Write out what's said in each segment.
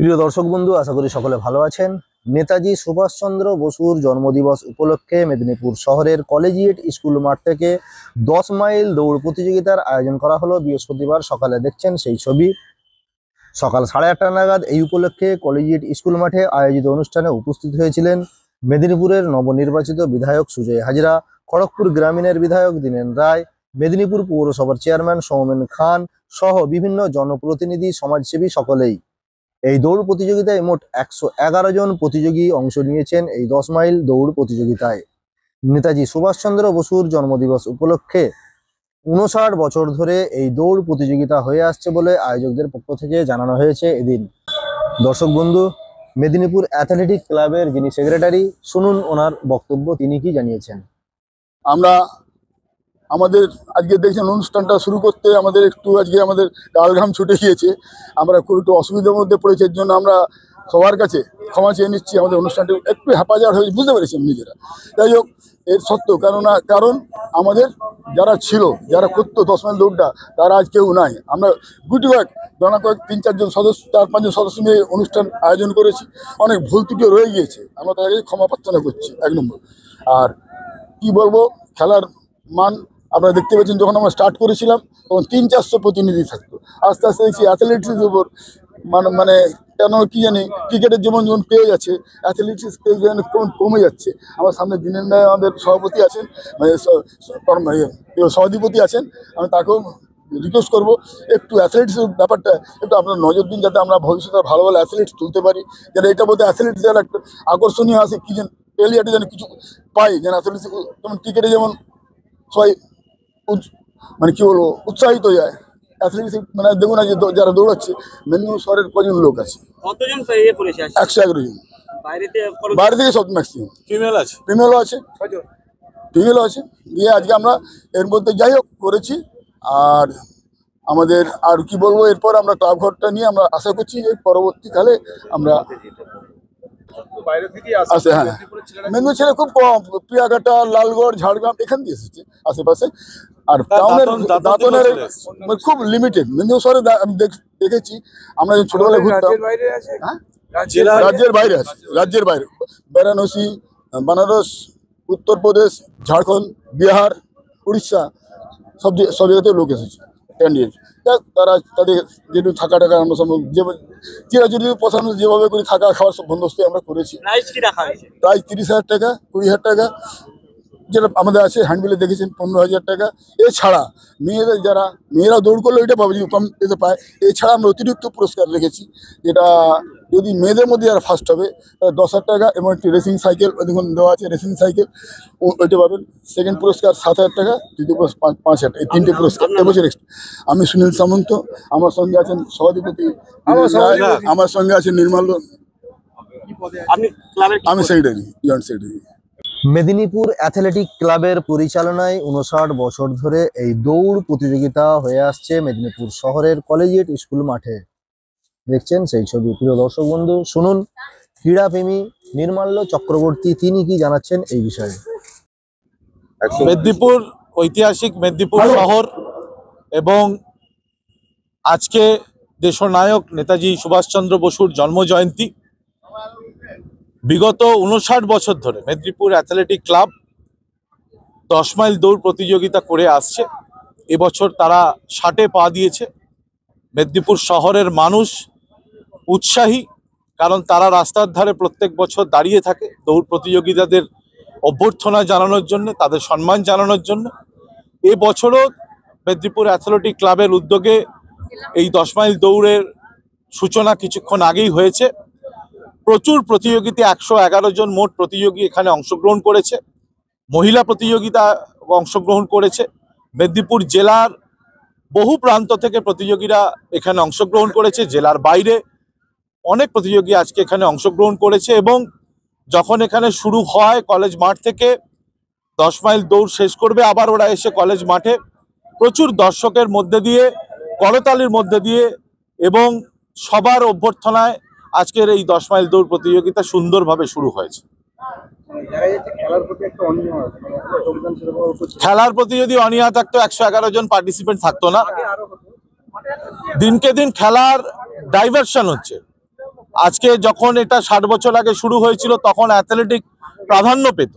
প্রিয় দর্শক বন্ধু, আশা করি সকলে ভালো আছেন। নেতাজি সুভাষচন্দ্র বসুর জন্মদিবস উপলক্ষে মেদিনীপুর শহরের কলেজিয়েট স্কুল মাঠ থেকে 10 মাইল দৌড় প্রতিযোগিতার আয়োজন করা হলো বৃহস্পতিবার সকালে। দেখছেন সেই ছবি। সকাল 8:30 নাগাদ এই উপলক্ষে কলেজিয়েট স্কুল মাঠে আয়োজিত অনুষ্ঠানে উপস্থিত হয়েছিলেন মেদিনীপুরের নবনির্বাচিত বিধায়ক সুজয় হাজরা, খড়গপুর গ্রামীণের বিধায়ক দীনেন রায়, মেদিনীপুর পৌরসভার চেয়ারম্যান সৌমেন খান সহ বিভিন্ন জনপ্রতিনিধি, সমাজসেবী সকলেই। এই দৌড় প্রতিযোগিতায় মোট 111 জন প্রতিযোগী অংশ নিয়েছেন। এই 10 মাইল দৌড় প্রতিযোগিতায় নেতাজি সুভাষচন্দ্র বসুর জন্মদিবস উপলক্ষে 59 বছর ধরে এই দৌড় প্রতিযোগিতা হয়ে আসছে বলে আয়োজকদের পক্ষ থেকে জানানো হয়েছে এদিন। দর্শক বন্ধু, মেদিনীপুর অ্যাথলেটিক ক্লাবের যিনি সেক্রেটারি, শুনুন ওনার বক্তব্য, তিনি কি জানিয়েছেন। আমরা আমাদের আজকে দেখছেন অনুষ্ঠানটা শুরু করতে আমাদের একটু আজকে আমাদের গালঘাম ছুটে গিয়েছে। আমরা খুব একটু অসুবিধার মধ্যে পড়েছি, এর জন্য আমরা সবার কাছে ক্ষমা চেয়ে নিচ্ছি। আমাদের অনুষ্ঠানটি একটু হ্যাপাজার হয়ে বুঝতে পেরেছি নিজেরা। যাই হোক, এর সত্ত্বেও কারণ আমাদের যারা ছিল, যারা করতো 10 মাইল দৌড়টা, তারা আজ কেউ নাই। আমরা গুটি কয়েক কয়েক 3-4 জন সদস্য, 4-5 জন সদস্য নিয়ে অনুষ্ঠান আয়োজন করেছি। অনেক ভুল ত্রুটিও রয়ে গিয়েছে, আমরা তাদেরকে ক্ষমা প্রার্থনা করছি 1 নম্বর। আর কি বলবো, খেলার মান আপনারা দেখতে পেয়েছেন। যখন আমরা স্টার্ট করেছিলাম তখন 300-400 প্রতিনিধি থাকতো। আস্তে আস্তে দেখছি অ্যাথলেটিক্সের উপর মানে কেন কি জানি ক্রিকেটের যেমন পেয়ে যাচ্ছে, অ্যাথলেটিক্স পেয়ে যেন কমে যাচ্ছে। আমার সামনে দিনের ন্যায় আমাদের সভাপতি আছেন, সভাধিপতি আছেন, আমি তাকেও রিকোয়েস্ট করবো একটু অ্যাথলেটিক্সের ব্যাপারটা একটু আপনার নজর দিন, যাতে আমরা ভবিষ্যতে ভালো ভালো অ্যাথলেটিক্স তুলতে পারি। যাতে এটা বলতে অ্যাথলেটিক্স যারা একটা আকর্ষণীয় আছে, কি যেন প্লেয়ারটা যেন কিছু পাই, যেন অ্যাথলেটিক্স যেমন ক্রিকেটে যেমন সবাই মানে কি বলবো উৎসাহিত হয়ে যায়। অ্যাথলেটিক্স মানে দেখুন না যে যারা দৌড়াচ্ছে, মেদিনীপুর শহরের কজন লোক আছে, 111 জন। বাইরে থেকে সব ম্যাক্সিমাম ফিমেলও আছে। দিয়ে আজকে আমরা এর মধ্যে যাই হোক করেছি। আর আমাদের আর কি বলবো, এরপর আমরা ক্লাব ঘরটা নিয়ে আমরা আশা করছি যে পরবর্তীকালে আমরা আসে। হ্যাঁ, মেদিনীপুর ছেলে খুব কম, পিয়াঘাটা, লালগড়, ঝাড়গ্রাম এখান দিয়ে এসেছে আশেপাশে। আর টাউনের দাঁতনের খুব লিমিটেড। মেদিনীপুর শহরে আমি দেখেছি, আমরা ছোটবেলায় ঘুরতাম। রাজ্যের বাইরে আছে, রাজ্যের বাইরে বারাণসী, বানারস, উত্তরপ্রদেশ, ঝাড়খণ্ড, বিহার, উড়িষ্যা সব জায়গাতে লোক এসেছে ক্যান্ডিডেট। তারা তাদের যেটু থাকা টাকা আমরা সব চিরাচুরি পছন্দ যেভাবে করে থাকা খাওয়ার সব বন্দোবস্ত আমরা করেছি। প্রায় 30,000 টাকা, 20,000 টাকা যেটা আমাদের আছে। হ্যান্ডবিলে দেখেছেন 15,000 টাকা। এছাড়া মেয়েরা দৌড় করলে ওইটা পাবে, যদি কম পেতে পায়। এছাড়া আমরা অতিরিক্ত পুরস্কার রেখেছি, যেটা যদি মেয়েদের মধ্যে যারা ফার্স্ট হবে তারা 10,000 টাকা এবং একটি রেসিং সাইকেল দেখুন দেওয়া আছে, রেসিং সাইকেল ওইটা পাবেন। সেকেন্ড পুরস্কার 7,000 টাকা, তৃতীয় পুরস্কার 5,000 টাকা, এই 3টে পুরস্কার এবছর এক্সট্রা। আমি সুনীল সামন্ত, আমার সঙ্গে আছেন সভাধিপতি, আমার সঙ্গে আছেন নির্মল, আমি secretary, joint secretary. Medinipur athletic ক্লাবের পরিচালনায় 59 বছর ধরে এই দৌড় প্রতিযোগিতা হয়ে আসছে মেদিনীপুর শহরের কলেজিয়েট স্কুল মাঠে। দেখছেন সেই ছবি। প্রিয় দর্শক বন্ধু, শুনুন ক্রীড়াপ্রেমী নির্মাল্য চক্রবর্তী, তিনি কি জানাচ্ছেন এই বিষয়ে। মেদিনীপুর ঐতিহাসিক মেদিনীপুর শহর এবং আজকে দেশনায়ক নেতাজি সুভাষচন্দ্র বসুর জন্মজয়ন্তী। বিগত 59 বছর ধরে মেদিনীপুর অ্যাথলেটিক ক্লাব 10 মাইল দৌড় প্রতিযোগিতা করে আসছে। এবছর তারা 60-এ পা দিয়েছে। মেদিনীপুর শহরের মানুষ উৎসাহী, কারণ তারা রাস্তার ধারে প্রত্যেক বছর দাঁড়িয়ে থাকে দৌড় প্রতিযোগিতাদের অভ্যর্থনা জানানোর জন্য, তাদের সম্মান জানানোর জন্য। এবছরও মেদিনীপুর অ্যাথলেটিক ক্লাবের উদ্যোগে এই 10 মাইল দৌড়ের সূচনা কিছুক্ষণ আগেই হয়েছে। প্রচুর প্রতিযোগিতা, 111 জন মোট প্রতিযোগী এখানে অংশগ্রহণ করেছে। মহিলা প্রতিযোগিতা অংশগ্রহণ করেছে। মেদিনীপুর জেলার বহু প্রান্ত থেকে প্রতিযোগীরা এখানে অংশগ্রহণ করেছে। জেলার বাইরে অনেক প্রতিযোগী আজকে এখানে অংশগ্রহণ করেছে। এবং যখন এখানে শুরু হয় কলেজ মাঠ থেকে, 10 মাইল দৌড় শেষ করবে, আবার ওরা এসে কলেজ মাঠে প্রচুর দর্শকের মধ্যে দিয়ে, করতালির মধ্যে দিয়ে এবং সবার অভ্যর্থনায় আজকের এই 10 মাইল দৌড় প্রতিযোগিতা সুন্দরভাবে শুরু হয়েছে। খেলার প্রতি যদি অনীহা থাকতো 111 জন পার্টিসিপেন্ট থাকতো না। দিনকে দিন খেলার ডাইভার্সন হচ্ছে। আজকে যখন এটা 60 বছর আগে শুরু হয়েছিল তখন অ্যাথলেটিক প্রাধান্য পেত।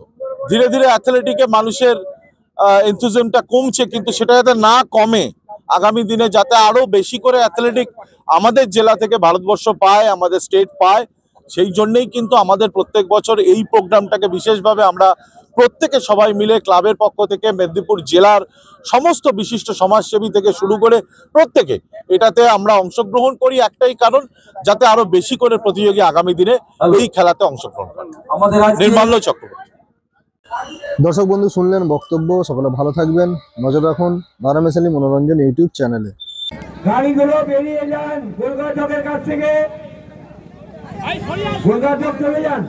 ধীরে ধীরে অ্যাথলেটিকে মানুষের এনথুজিয়ামটা কমছে, কিন্তু সেটা যাতে না কমে, আগামী দিনে যাতে আরো বেশি করে অ্যাথলেটিক আমাদের জেলা থেকে ভারতবর্ষ পায়, আমাদের স্টেট পায়, সেই জন্যই কিন্তু আমাদের প্রত্যেক বছর এই প্রোগ্রামটাকে বিশেষভাবে আমরা প্রত্যেকে সবাই মিলে ক্লাবের পক্ষ থেকে মেদিনীপুর জেলার সমস্ত বিশিষ্ট সমাজসেবী থেকে শুরু করে প্রত্যেকে এটাতে আমরা অংশগ্রহণ করি, একটাই কারণ যাতে আরো বেশি করে প্রতিযোগী আগামী দিনে এই খেলাতে অংশগ্রহণ করে। নির্মাল্য চক্রবর্তী। দর্শক বন্ধু শুনলেন বক্তব্য, সকলে ভালো থাকবেন, নজর রাখুন বারামেশালী মনোরঞ্জন ইউটিউব চ্যানেলে। গাড়িগুলো বেরিয়ে যান গোলঘর চকের কাছ থেকে, গোলঘর চক চলে যান।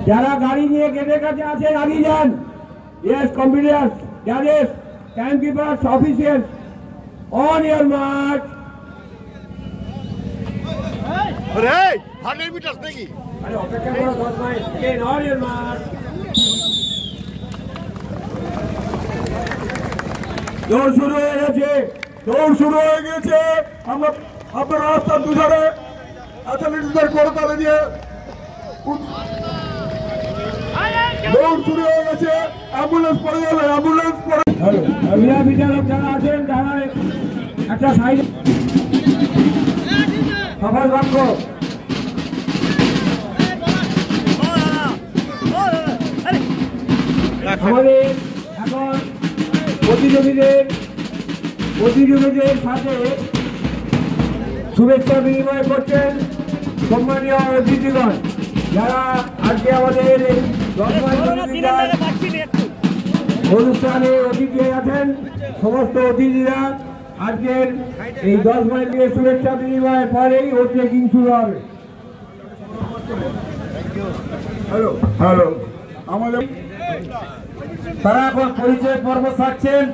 যারা গাড়ি নিয়ে গেটের কাছে আছেন আগিয়ে যান। ইয়েস কম্পিউটার জাজেস time keepers officials on your mark. আরে 100 মিটার নাকি? আরে অপেক্ষা করো 10 mile. Again on your mark. দৌড় শুরু হয়ে গেছে, দৌড় শুরু হয়ে গেছে। আমরা আপনার রাস্তার দুধারে অ্যাথলেটিকদের করতালে দিয়ে দৌড় শুরু হয়ে গেছে। অ্যাম্বুলেন্স পড়ে যাবে, অ্যাম্বুলেন্স পড়ে। অভিনয় বিচারক যারা আছেন তারা একটা সাইড সফল বাক্য। আমাদের এখন প্রতিযোগীদের সাথে শুভেচ্ছা বিনিময় করছেন সম্মানীয় অতিথিগণ, যারা আজকে আমাদের এই অনুষ্ঠানে অতিথি আছেন। সমস্ত অতিথিরা আজকের এই 10 মাইল দিয়ে শুভেচ্ছা বিনিময়ের পরেই ওর ট্রেকিং শুরু হবে। হ্যালো হ্যালো, আমাদের তারা এখন পরিচয় পর্ব ছাড়ছেন।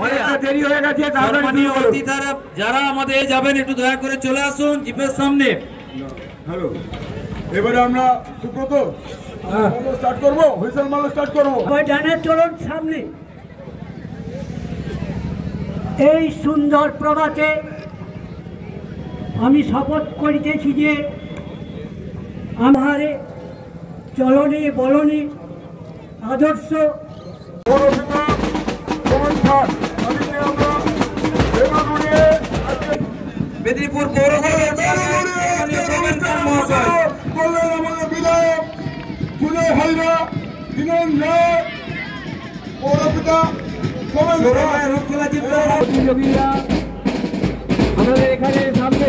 অনেকটা দেরি হয়ে গেছে, সম্মানীয় অতিথিরা যারা আমাদের যাবেন একটু দয়া করে চলে আসুন জিপের সামনে। হ্যালো, এবারে আমরা সুব্রত স্টার্ট করবো, হুইসেল মারলে স্টার্ট করবো। ডানের চলুন সামনে। এই সুন্দর প্রভাতে আমি শপথ করিতেছি যে আমার চলনে বলনে আদর্শ মেদিনীপুর পৌরসভা আমাদের বিধায়ক সুজয় হালদা, দিনেন রায়, পৌরপিতা প্রতিযোগীরা আমাদের এখানে সামনে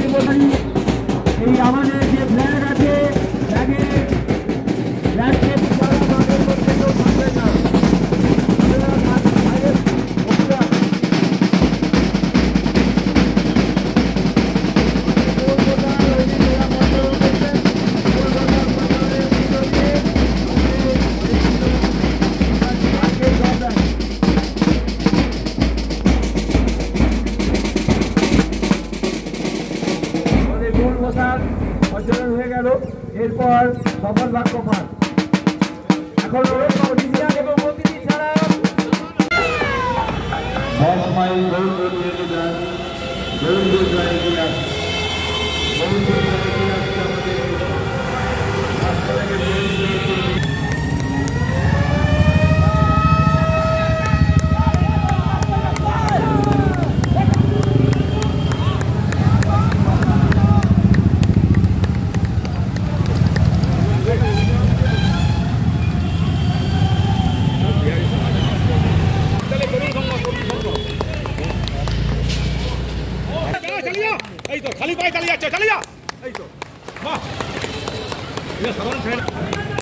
এই আমাদের যে ফ্ল্যাগ আছে ফ্ল্যাগকে থাকবে না। হয়ে গেল, এরপর সফল বাক্য পাঠ। এখন অতিথিরা এবং অতিথি ছাড়া 10 মাইল দৌড় প্রতিযোগিতা খালি পায়ে চালিয়ে যাচ্ছে, চালিয়ে যা। এই তো বাহ, সাধারণ